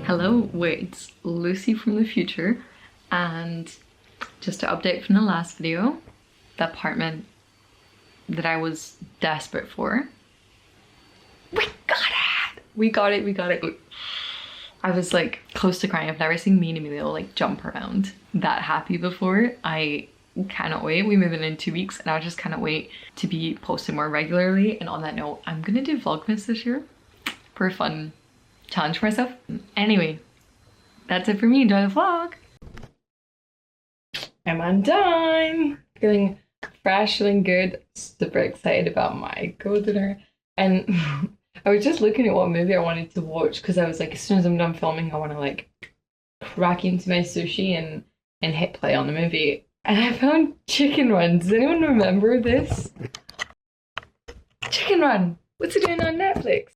Hello, it's Lucy from the future, and just to update from the last video, the apartment that I was desperate for, we got it! We got it. I was like close to crying. I've never seen me and Emilio like jump around that happy before. I cannot wait. We move in 2 weeks and I just cannot wait to be posting more regularly. And on that note, I'm gonna do Vlogmas this year for a fun challenge for myself. Anyway, that's it for me. Enjoy the vlog. I'm undone. Feeling fresh, feeling good. Super excited about my go-dinner. And I was just looking at what movie I wanted to watch because I was like, as soon as I'm done filming, I want to like crack into my sushi and hit play on the movie. And I found Chicken Run. Does anyone remember this? Chicken Run. What's it doing on Netflix?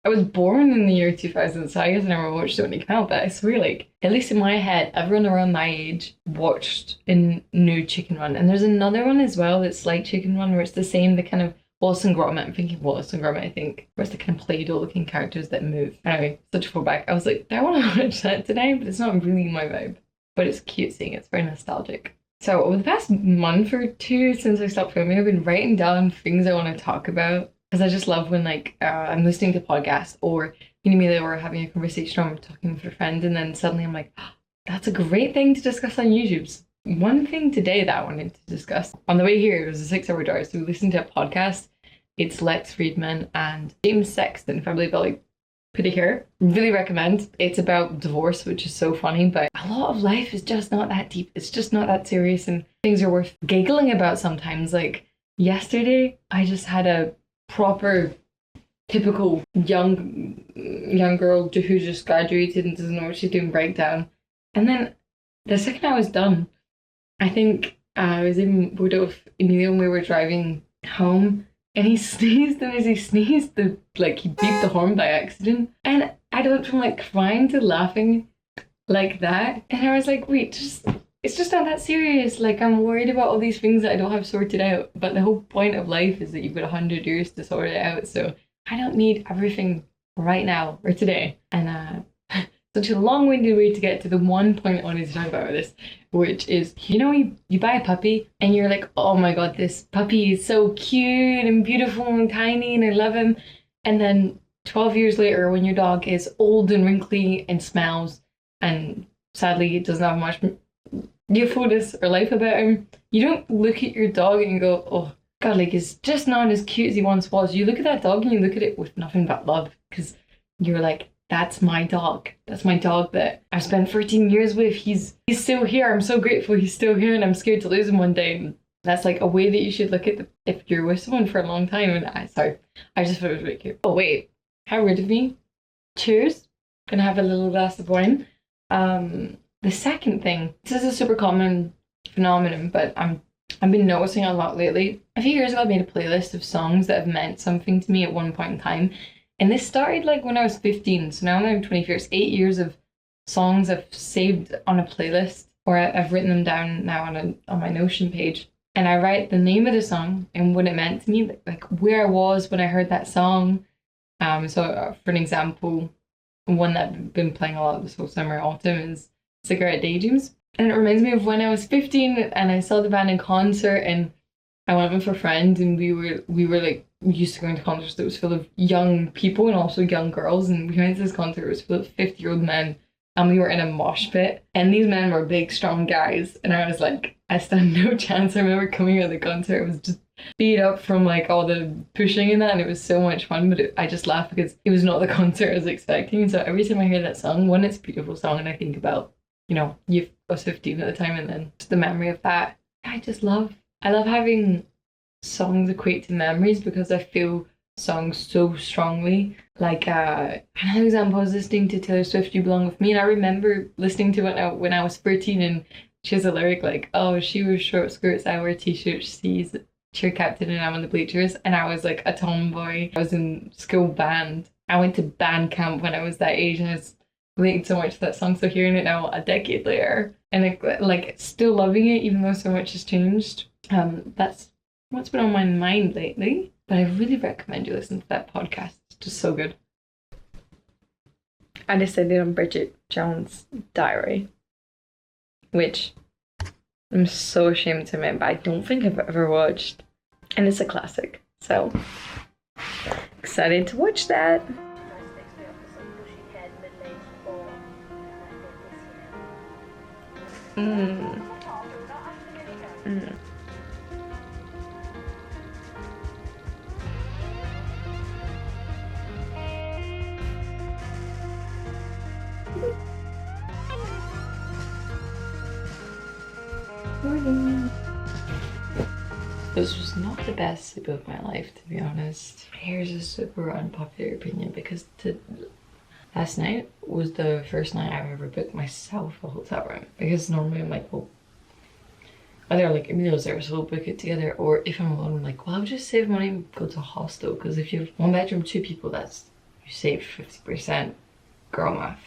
I was born in the year 2000, so I guess I never watched it when it came out, but I swear, like, at least in my head, everyone around my age watched a new Chicken Run. And there's another one as well that's like Chicken Run, where it's the same, the kind of Wallace and Gromit. I'm thinking Wallace and Gromit, I think, where it's the kind of Play-Doh looking characters that move. Anyway, such a throwback. I was like, do I want to watch that today? But it's not really my vibe. But it's cute seeing it. It's very nostalgic. So over the past month or two since I stopped filming, I've been writing down things I want to talk about. Because I just love when like I'm listening to podcasts or me or having a conversation or I'm talking with a friend and then suddenly I'm like, oh, that's a great thing to discuss on YouTube. One thing today that I wanted to discuss. On the way here, it was a 6-hour drive, so we listened to a podcast. It's Lex Friedman and James Sexton, if I believe I'll like put it here. Really recommend. It's about divorce, which is so funny, but a lot of life is just not that deep. It's just not that serious and things are worth giggling about sometimes. Like yesterday, I just had a proper typical young girl who just graduated and doesn't know what she's doing breakdown. And then the second I was done, I think I was in Bordeaux with Emilio and we were driving home and he sneezed, and as he sneezed, he beeped the horn by accident. And I went from like crying to laughing like that. And I was like, wait, it's just not that serious. Like, I'm worried about all these things that I don't have sorted out. But the whole point of life is that you've got 100 years to sort it out. So I don't need everything right now or today. And such a long-winded way to get to the one point I wanted to talk about this, which is, you buy a puppy and you're like, oh my God, this puppy is so cute and beautiful and tiny and I love him. And then 12 years later, when your dog is old and wrinkly and smells and sadly it doesn't have much youthfulness or life about him, you don't look at your dog and go, oh God, like he's just not as cute as he once was. You look at that dog and you look at it with nothing but love because you're like, that's my dog. That's my dog that I've spent 13 years with. He's still here. I'm so grateful he's still here and I'm scared to lose him one day. And that's like a way that you should look at if you're with someone for a long time. And I just thought it was really cute. Oh wait, how rude of me. Cheers. Gonna have a little glass of wine. The second thing, this is a super common phenomenon, but I've been noticing a lot lately. A few years ago, I made a playlist of songs that have meant something to me at one point in time. And this started like when I was 15. So now I'm 24. It's 8 years of songs I've saved on a playlist, or I've written them down now on my Notion page. And I write the name of the song and what it meant to me, like where I was when I heard that song. So for an example, one that I've been playing a lot this whole summer, autumn, is Cigarette Daydreams. And it reminds me of when I was 15 and I saw the band in concert and I went with a friend and we were like used to going to concerts that was full of young people and also young girls, and we went to this concert, it was full of 50-year-old men and we were in a mosh pit and these men were big strong guys and I was like, I stand no chance. I remember coming out of the concert, I was just beat up from like all the pushing and that, and it was so much fun, but I just laughed because it was not the concert I was expecting. So every time I hear that song, one, it's a beautiful song and I think about, I was 15 at the time, and then just the memory of that. I love having songs equate to memories because I feel songs so strongly. Like another example, I was listening to Taylor Swift, You Belong With Me, and I remember listening to it when I was 13, and she has a lyric like, oh, she wears short skirts, I wear t-shirts, she's cheer captain and I'm on the bleachers. And I was like a tomboy. I was in school band. I went to band camp when I was that age, and I was relating so much to that song. So hearing it now a decade later and like still loving it even though so much has changed, that's what's been on my mind lately. But I really recommend you listen to that podcast. It's just so good. I decided on Bridget Jones' Diary, which I'm so ashamed to admit, but I don't think I've ever watched. And it's a classic, so excited to watch that. Mm. Mm. Morning. This was not the best sleep of my life, to be honest. Here's a super unpopular opinion, because last night was the first night I've ever booked myself a hotel room. Because normally I'm like, well, either like Emilio's there, so we'll book it together, or if I'm alone, I'm like, well, I'll just save money and go to a hostel. Because if you have 1 bedroom, 2 people, that's, you save 50%. Girl math.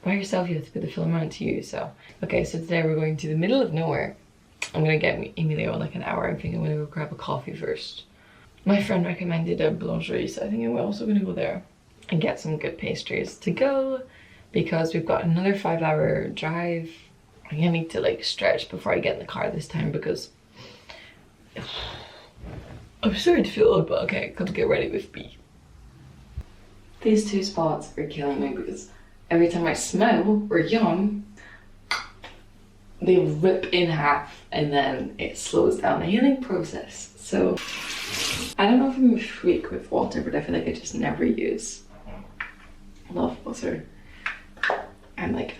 By yourself, you have to put the full amount to you. So okay, so today we're going to the middle of nowhere. I'm gonna get Emilio in like an hour. I think I'm gonna go grab a coffee first. My friend recommended a boulangerie, so I think I'm also gonna go there and get some good pastries to go, because we've got another 5-hour drive. I'm gonna need to like stretch before I get in the car this time, because I'm starting to feel old, but okay, come get ready with me. These 2 spots are killing me, because every time I smile or yawn, they rip in half and then it slows down the healing process. So I don't know if I'm a freak with water, but I feel like I just never use a lot of water. And like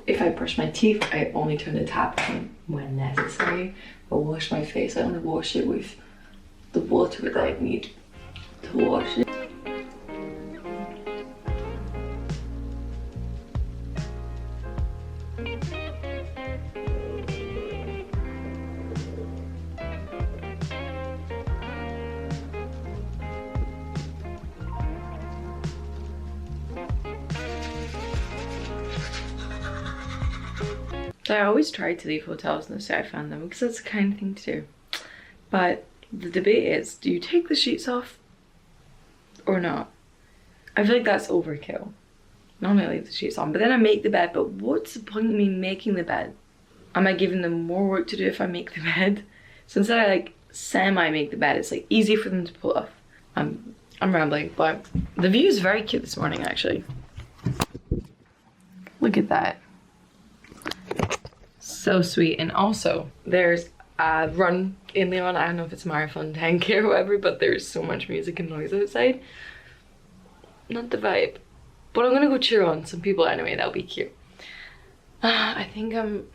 if I brush my teeth, I only turn the tap on when necessary. But wash my face, I only wash it with the water that I need to wash it. So I always try to leave hotels in the state I found them, because that's the kind of thing to do. But the debate is, do you take the sheets off or not? I feel like that's overkill. Normally I leave the sheets on, but then I make the bed. But what's the point of me making the bed? Am I giving them more work to do if I make the bed? So instead I like semi-make the bed, it's like easy for them to pull off. I'm rambling, but the view is very cute this morning actually. Look at that. So sweet. And also there's a run in Leon. I don't know if it's Marathon 10K or whatever, but there's so much music and noise outside. Not the vibe. But I'm gonna go cheer on some people anyway. That'll be cute. I think I'm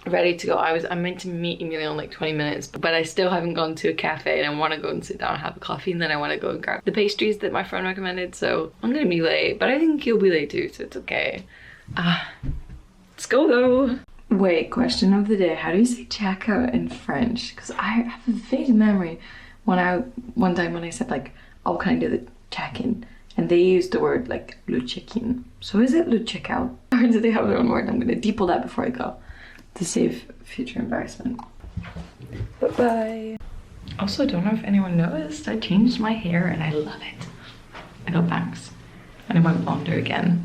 ready to go. I'm meant to meet Emilio in like 20 minutes, but I still haven't gone to a cafe, and I want to go and sit down and have a coffee, and then I want to go and grab the pastries that my friend recommended. So I'm gonna be late, but I think he'll be late too, so it's okay. Let's go though. Wait, question of the day. How do you say checkout in French? Because I have a vague memory one time when I said like, oh, can I do the check-in? And they used the word like le check-in. So is it le checkout? Or do they have their own word? I'm gonna deeple that before I go to save future embarrassment. Bye-bye. Also, don't know if anyone noticed, I changed my hair and I love it. I got bangs and I went blonder again.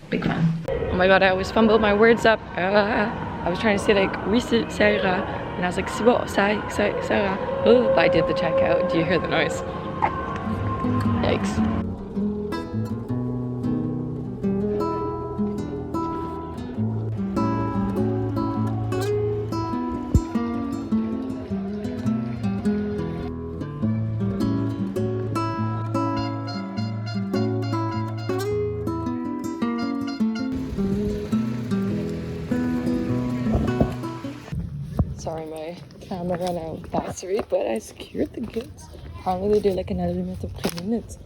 Big fan. Oh my god, I always fumble my words up. I was trying to say like, oui, c'est Sarah. And I was like, c'est bon, Sarah. Oh, but I did the checkout. Do you hear the noise? Yikes. Sorry, my camera ran out of battery, but I secured the goods. Apparently they do like an element of cleaning. It's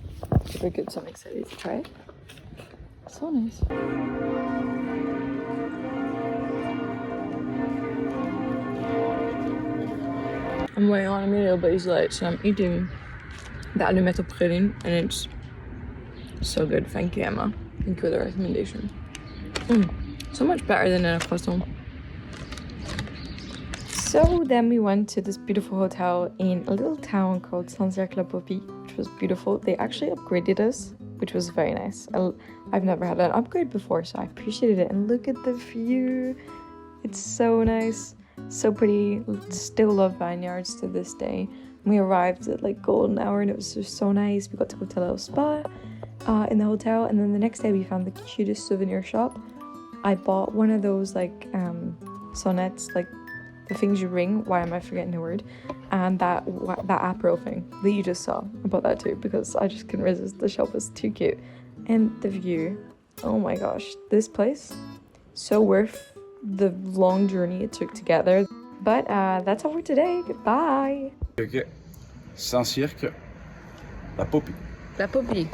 super good, so I'm excited to try it. So nice. I'm waiting on Emilio, but he's late, so I'm eating the allumet au praline, and it's so good. Thank you, Emma. Thank you for the recommendation. So much better than a croissant. So then we went to this beautiful hotel in a little town called Saint-Cercle-la-Popie, which was beautiful. They actually upgraded us which was very nice. I've never had an upgrade before, so I appreciated it. And look at the view. It's so nice, so pretty. Still love vineyards to this day. We arrived at like golden hour and it was just so nice. We got to go to a little spa in the hotel, and then the next day we found the cutest souvenir shop. I bought one of those like sonnets, like the things you ring. Why am I forgetting the word? And that apro thing that you just saw. I bought that too because I just couldn't resist. The shop was too cute. And the view, oh my gosh, this place, so worth the long journey it took to get there. But that's all for today. Goodbye. Ok. Sans cirque, la poppy. La poppy.